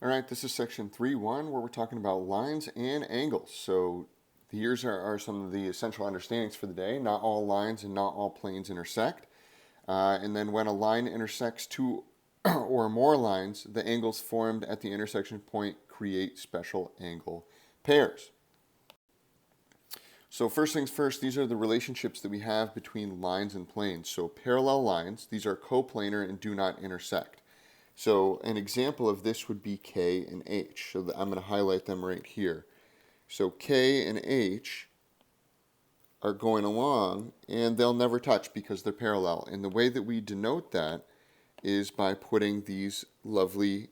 All right, this is section 3.1 where we're talking about lines and angles. So here's are some of the essential understandings for the day. Not all lines and not all planes intersect. And then when a line intersects two or more lines, the angles formed at the intersection point create special angle pairs. So first things first, these are the relationships that we have between lines and planes. So parallel lines, these are coplanar and do not intersect. So an example of this would be K and H. So I'm going to highlight them right here. So K and H are going along and they'll never touch because they're parallel. And the way that we denote that is by putting these lovely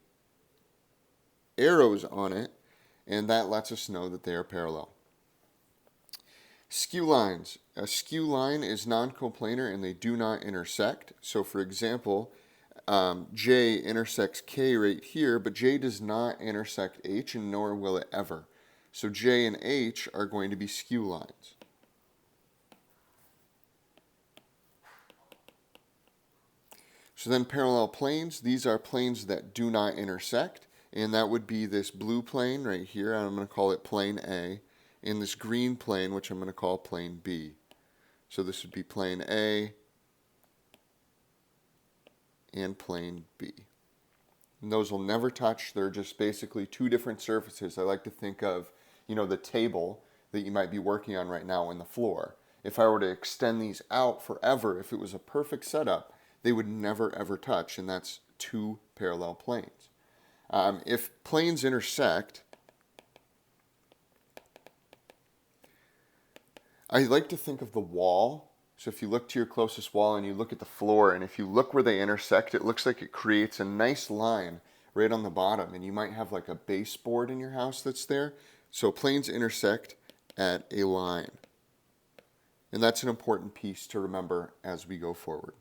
arrows on it, and that lets us know that they are parallel. Skew lines. A skew line is non-coplanar and they do not intersect. So for example, J intersects K right here, but J does not intersect H, and nor will it ever. So J and H are going to be skew lines. So then parallel planes, these are planes that do not intersect, and that would be this blue plane right here, and I'm going to call it plane A, and this green plane, which I'm going to call plane B. So this would be plane A and plane B. And those will never touch. They're just basically two different surfaces. I like to think of, the table that you might be working on right now and the floor. If I were to extend these out forever, if it was a perfect setup, they would never ever touch, and that's two parallel planes. If planes intersect, I like to think of the wall. So if you look to your closest wall and you look at the floor, and if you look where they intersect, it looks like it creates a nice line right on the bottom. And you might have like a baseboard in your house that's there. So planes intersect at a line. And that's an important piece to remember as we go forward.